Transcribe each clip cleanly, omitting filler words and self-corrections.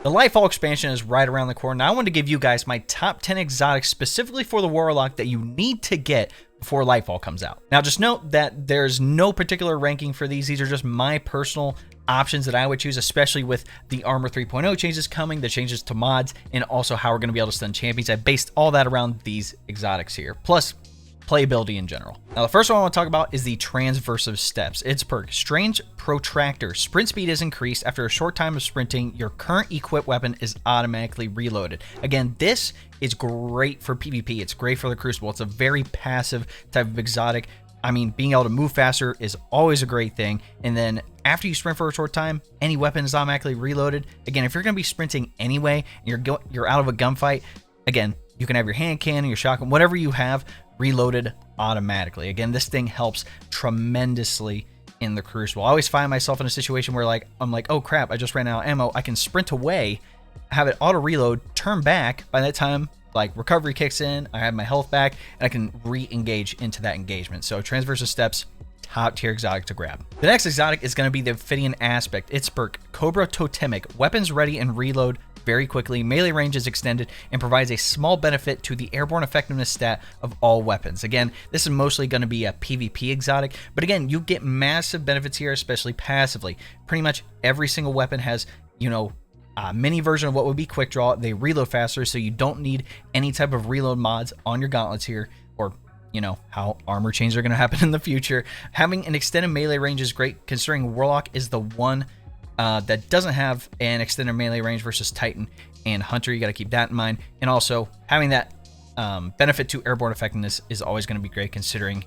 The Lightfall expansion is right around the corner. Now I want to give you guys my top 10 exotics specifically for the Warlock that you need to get before Lightfall comes out. Now just note that there's no particular ranking for these. These are just my personal options that I would choose, especially with the Armor 3.0 changes coming, the changes to mods, and also how we're going to be able to stun champions. I based all that around these exotics here, plus playability in general. Now the first one I want to talk about is the Transversive Steps. Its perk, Strange Protractor. Sprint speed is increased. After a short time of sprinting, your current equipped weapon is automatically reloaded. Again, this is great for PvP. It's great for the Crucible. It's a very passive type of exotic. I mean, being able to move faster is always a great thing. And then after you sprint for a short time, any weapon is automatically reloaded. Again, if you're going to be sprinting anyway, and you're out of a gunfight, again, you can have your hand cannon, your shotgun, whatever you have, reloaded automatically. Again, this thing helps tremendously in the Crucible. I always find myself in a situation where I'm like, oh crap, I just ran out of ammo. I can sprint away, have it auto reload, turn back. By that time, like, recovery kicks in, I have my health back, and I can re-engage into that engagement. So Transversive Steps, top tier exotic to grab. The next exotic is going to be the Ophidian Aspect. Its perk, Cobra Totemic. Weapons ready and reload very quickly, melee range is extended, and provides a small benefit to the airborne effectiveness stat of all weapons. Again, this is mostly going to be a PvP exotic, but again, you get massive benefits here, especially passively. Pretty much every single weapon has, you know, a mini version of what would be quick draw. They reload faster, so you don't need any type of reload mods on your gauntlets here, or you know, how armor changes are going to happen in the future. Having an extended melee range is great, considering Warlock is the one that doesn't have an extended melee range versus Titan and Hunter. You got to keep that in mind. And also having that benefit to airborne effectiveness is always going to be great, considering,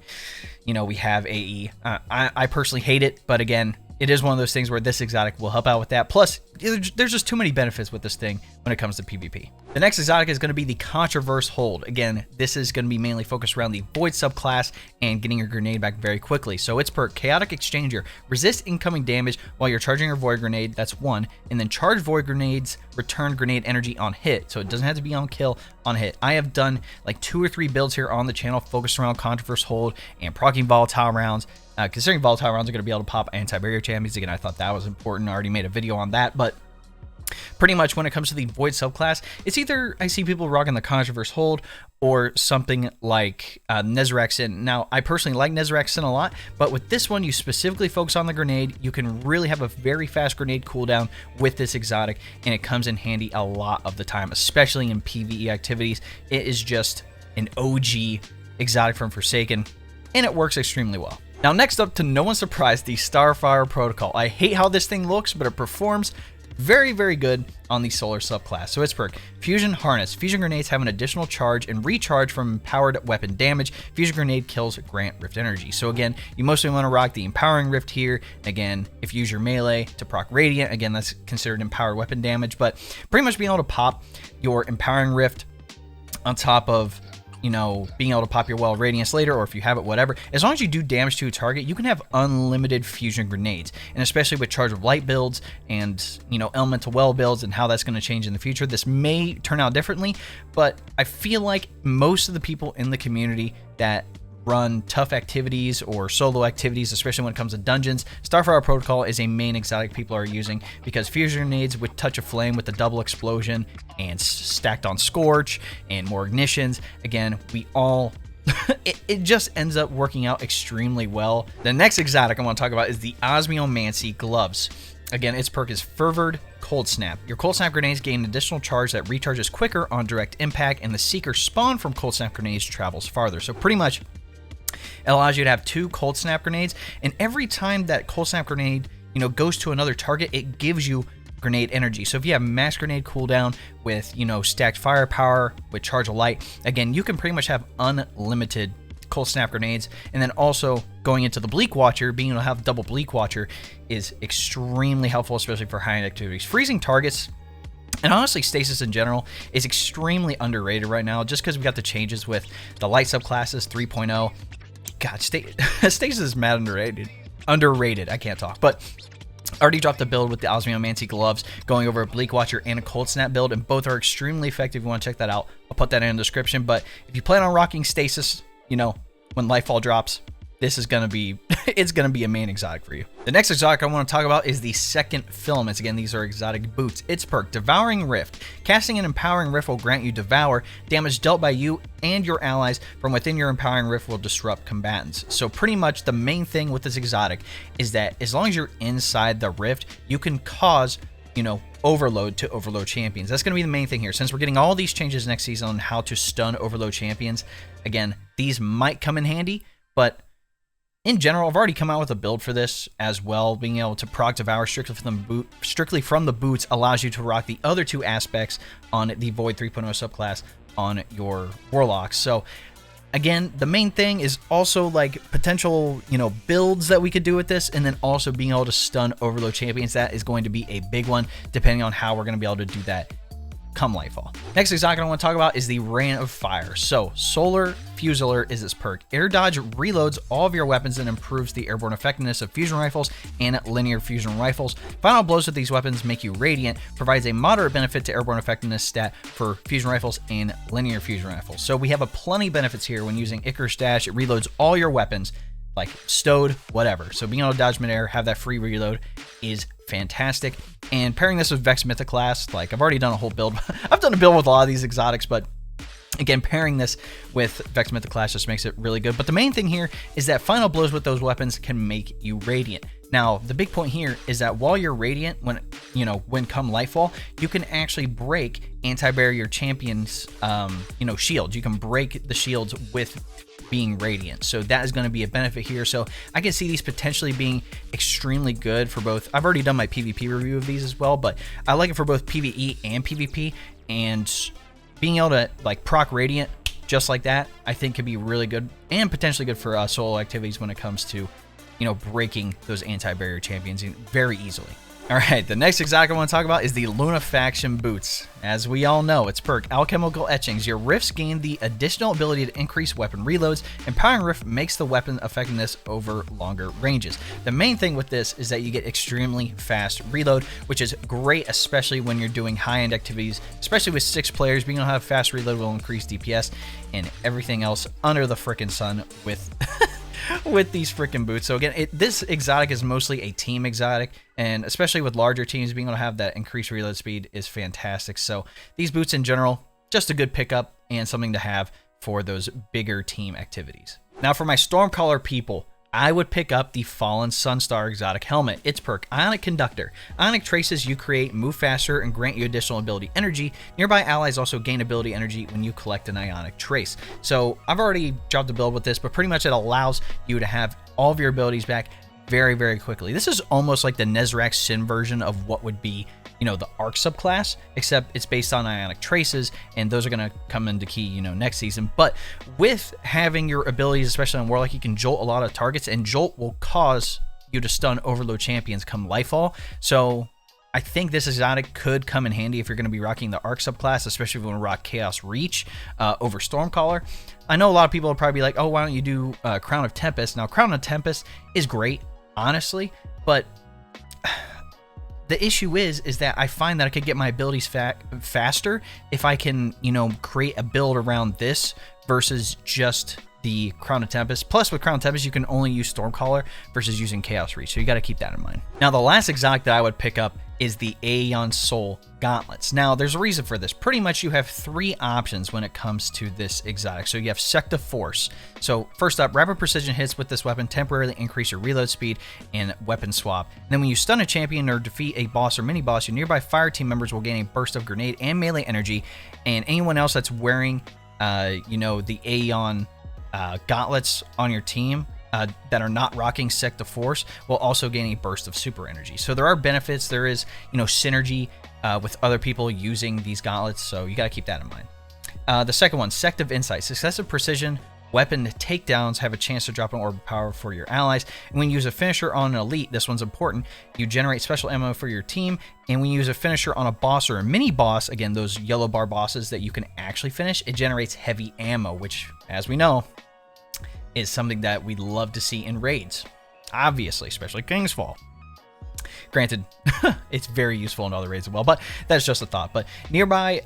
you know, we have AE. I personally hate it, but again, it is one of those things where this exotic will help out with that. Plus, there's just too many benefits with this thing when it comes to PvP. The next exotic is going to be the Contraverse Hold. Again, this is going to be mainly focused around the Void subclass and getting your grenade back very quickly. So its perk, Chaotic Exchanger. Resist incoming damage while you're charging your Void Grenade. That's one. And then charge Void Grenades, return grenade energy on hit. So it doesn't have to be on kill, on hit. I have done like 2 or 3 builds here on the channel focused around Contraverse Hold and proccing volatile rounds. Considering volatile rounds are going to be able to pop anti-barrier champions. Again, I thought that was important. I already made a video on that, but pretty much when it comes to the Void subclass, it's either I see people rocking the Contraverse Hold or something like Nezarec Sin. Now, I personally like Nezarec Sin a lot, but with this one, you specifically focus on the grenade. You can really have a very fast grenade cooldown with this exotic, and it comes in handy a lot of the time, especially in PvE activities. It is just an OG exotic from Forsaken, and it works extremely well. Now, next up, to no one's surprise, the Starfire Protocol. I hate how this thing looks, but it performs very, very good on the Solar subclass. So its perk, Fusion Harness. Fusion grenades have an additional charge and recharge from empowered weapon damage. Fusion grenade kills grant Rift energy. So again, you mostly want to rock the Empowering Rift here. Again, if you use your melee to proc Radiant, again, that's considered empowered weapon damage, but pretty much being able to pop your Empowering Rift on top of, you know, being able to pop your Well of Radiance later, or if you have it, whatever. As long as you do damage to a target, you can have unlimited fusion grenades. And especially with Charge of Light builds and, you know, Elemental Well builds and how that's going to change in the future, this may turn out differently, but I feel like most of the people in the community that run tough activities or solo activities, especially when it comes to dungeons, Starfire Protocol is a main exotic people are using, because fusion grenades with Touch of Flame with the double explosion and stacked on Scorch and more ignitions, again, we all it just ends up working out extremely well. The next exotic I want to talk about is the Osmiomancy Gloves. Again, its perk is Fervored Cold Snap. Your Cold Snap grenades gain an additional charge that recharges quicker on direct impact, and the Seeker spawn from Cold Snap grenades travels farther. So pretty much it allows you to have 2 Cold Snap grenades, and every time that Cold Snap grenade, you know, goes to another target, it gives you grenade energy. So if you have mass grenade cooldown with, you know, stacked firepower with Charge of Light, again, you can pretty much have unlimited Cold Snap grenades. And then also going into the Bleak Watcher, being able to have double Bleak Watcher is extremely helpful, especially for high-end activities. Freezing targets, and honestly, Stasis in general is extremely underrated right now, just because we got the changes with the Light subclasses 3.0. God, Stasis is mad underrated. I can't talk, but I already dropped a build with the Osmiomancy Gloves, going over a Bleak Watcher and a Cold Snap build, and both are extremely effective. If you want to check that out, I'll put that in the description. But if you plan on rocking Stasis, you know, when Lightfall drops, this is going to be, it's going to be a main exotic for you. The next exotic I want to talk about is the Secant Filaments. Again, these are exotic boots. Its perk, Devouring Rift. Casting an Empowering Rift will grant you Devour. Damage dealt by you and your allies from within your Empowering Rift will disrupt combatants. So pretty much the main thing with this exotic is that as long as you're inside the rift, you can cause, you know, overload to overload champions. That's going to be the main thing here. Since we're getting all these changes next season on how to stun overload champions, again, these might come in handy, but in general, I've already come out with a build for this as well. Being able to proc Devour strictly from the boots allows you to rock the other two aspects on the Void 3.0 subclass on your Warlocks. So again, the main thing is also like potential, you know, builds that we could do with this, and then also being able to stun overload champions. That is going to be a big one, depending on how we're going to be able to do that come Lightfall. Next exotic I want to talk about is the Rain of Fire. So Solar Fusilier is its perk. Air dodge reloads all of your weapons and improves the airborne effectiveness of fusion rifles and linear fusion rifles. Final blows with these weapons make you radiant, provides a moderate benefit to airborne effectiveness stat for fusion rifles and linear fusion rifles. So we have a plenty of benefits here when using Icarus Dash. It reloads all your weapons, like stowed, whatever. So being able to dodge midair, have that free reload is fantastic. And pairing this with Vex Mythoclast, like I've already done a whole build. I've done a build with a lot of these exotics, but again, pairing this with Vex Mythoclast just makes it really good. But the main thing here is that final blows with those weapons can make you radiant. Now, the big point here is that while you're radiant, when come Lightfall, you can actually break anti-barrier champions, shields. You can break the shields with being radiant. So that is going to be a benefit here. So I can see these potentially being extremely good for both. I've already done my PvP review of these as well, but I like it for both PvE and PvP. And being able to like proc radiant just like that, I think could be really good and potentially good for solo activities when it comes to, you know, breaking those anti-barrier champions very easily. All right, the next exotic I want to talk about is the Lunafaction Boots. As we all know, its perk, Alchemical Etchings. Your rifts gain the additional ability to increase weapon reloads. Empowering Rift makes the weapon effectiveness over longer ranges. The main thing with this is that you get extremely fast reload, which is great, especially when you're doing high-end activities, especially with 6 players. Being able to have fast reload will increase DPS and everything else under the frickin' sun with... with these freaking boots. So again, this exotic is mostly a team exotic, and especially with larger teams, being able to have that increased reload speed is fantastic. So these boots in general, just a good pickup and something to have for those bigger team activities. Now for my Stormcaller people, I would pick up the Fallen Sunstar exotic helmet. Its perk, Ionic Conductor. Ionic traces you create move faster and grant you additional ability energy. Nearby allies also gain ability energy when you collect an Ionic trace. So I've already dropped a build with this, but pretty much it allows you to have all of your abilities back very, very quickly. This is almost like the Nezrak Sin version of what would be, you know, the Arc subclass, except it's based on Ionic traces, and those are going to come into key, you know, next season. But with having your abilities, especially on Warlock, you can jolt a lot of targets, and jolt will cause you to stun overload champions come Lightfall. So I think this exotic could come in handy if you're going to be rocking the Arc subclass, especially if you want to rock Chaos Reach over Stormcaller. I know a lot of people will probably be like, oh, why don't you do Crown of Tempest? Now, Crown of Tempest is great, honestly, but the issue is that I find that I could get my abilities faster if I can, you know, create a build around this versus just the Crown of Tempest. Plus, with Crown of Tempest, you can only use Stormcaller versus using Chaos Reach, so you got to keep that in mind. Now, the last exotic that I would pick up is the Aeon Soul Gauntlets. Now, there's a reason for this. Pretty much, you have 3 options when it comes to this exotic. So you have Secta Force. So first up, rapid precision hits with this weapon temporarily increase your reload speed and weapon swap. And then when you stun a champion or defeat a boss or mini boss, your nearby fire team members will gain a burst of grenade and melee energy, and anyone else that's wearing, the Aeon gauntlets on your team that are not rocking Secta Force will also gain a burst of super energy. So there are benefits. There is, synergy with other people using these gauntlets, so you got to keep that in mind. The second one, Sect of Insight. Successive precision weapon takedowns have a chance to drop an orb of power for your allies. And when you use a finisher on an elite, this one's important, you generate special ammo for your team. And when you use a finisher on a boss or a mini boss, again, those yellow bar bosses that you can actually finish, it generates heavy ammo, which, as we know, is something that we'd love to see in raids, obviously, especially King's Fall. Granted, it's very useful in other raids as well, but that's just a thought. But nearby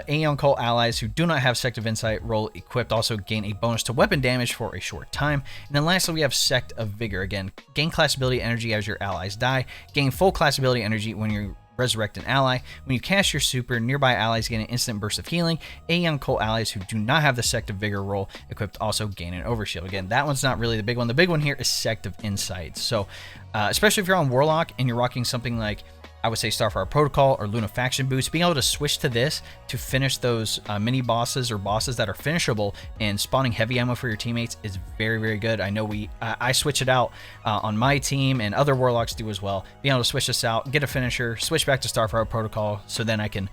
Aeon Soul allies who do not have Sect of Insight roll equipped also gain a bonus to weapon damage for a short time. And then lastly, we have Sect of Vigor. Again, gain class ability energy as your allies die. Gain full class ability energy when you resurrect an ally. When you cast your super, nearby allies gain an instant burst of healing. Aeon Soul allies who do not have the Sect of Vigor roll equipped also gain an overshield. Again, that one's not really the big one. The big one here is Sect of Insight. So, especially if you're on Warlock and you're rocking something like, I would say, Starfire Protocol or Lunafaction Boots, being able to switch to this to finish those mini bosses or bosses that are finishable and spawning heavy ammo for your teammates is very, very good. I know I switch it out on my team, and other Warlocks do as well. Being able to switch this out, get a finisher, switch back to Starfire Protocol, so then I can,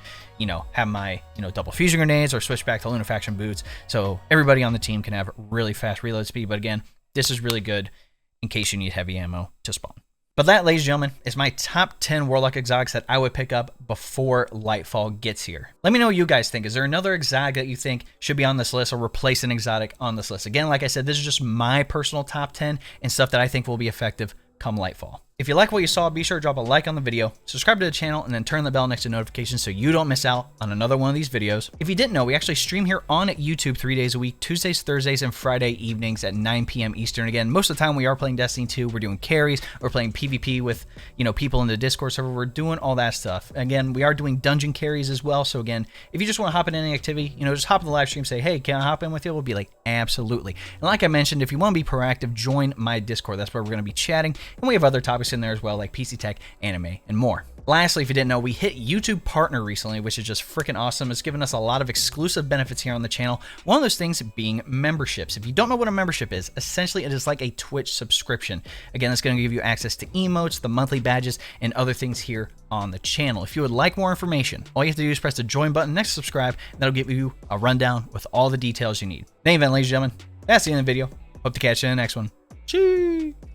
have my, double fusion grenades or switch back to Lunafaction Boots, so everybody on the team can have really fast reload speed. But again, this is really good in case you need heavy ammo to spawn. But that, ladies and gentlemen, is my top 10 Warlock exotics that I would pick up before Lightfall gets here. Let me know what you guys think. Is there another exotic that you think should be on this list or replace an exotic on this list? Again, like I said, this is just my personal top 10 and stuff that I think will be effective come Lightfall. If you like what you saw, be sure to drop a like on the video, subscribe to the channel, and then turn the bell next to notifications so you don't miss out on another one of these videos. If you didn't know, we actually stream here on YouTube 3 days a week, Tuesdays, Thursdays, and Friday evenings at 9 p.m. Eastern. Again, most of the time we are playing Destiny 2, we're doing carries, we're playing PvP with, people in the Discord server, we're doing all that stuff. Again, we are doing dungeon carries as well, so again, if you just want to hop in any activity, just hop in the live stream, say, hey, can I hop in with you? We'll be like, absolutely. And like I mentioned, if you want to be proactive, join my Discord. That's where we're going to be chatting, and we have other topics in there as well, like PC tech, anime, and more. Lastly, if you didn't know, we hit YouTube Partner recently, which is just freaking awesome. It's given us a lot of exclusive benefits here on the channel. One of those things being memberships. If you don't know what a membership is, essentially it is like a Twitch subscription. Again, it's going to give you access to emotes, the monthly badges, and other things here on the channel. If you would like more information, all you have to do is press the join button next to subscribe, and that'll give you a rundown with all the details you need. In any event, ladies and gentlemen, that's the end of the video. Hope to catch you in the next one. Cheers!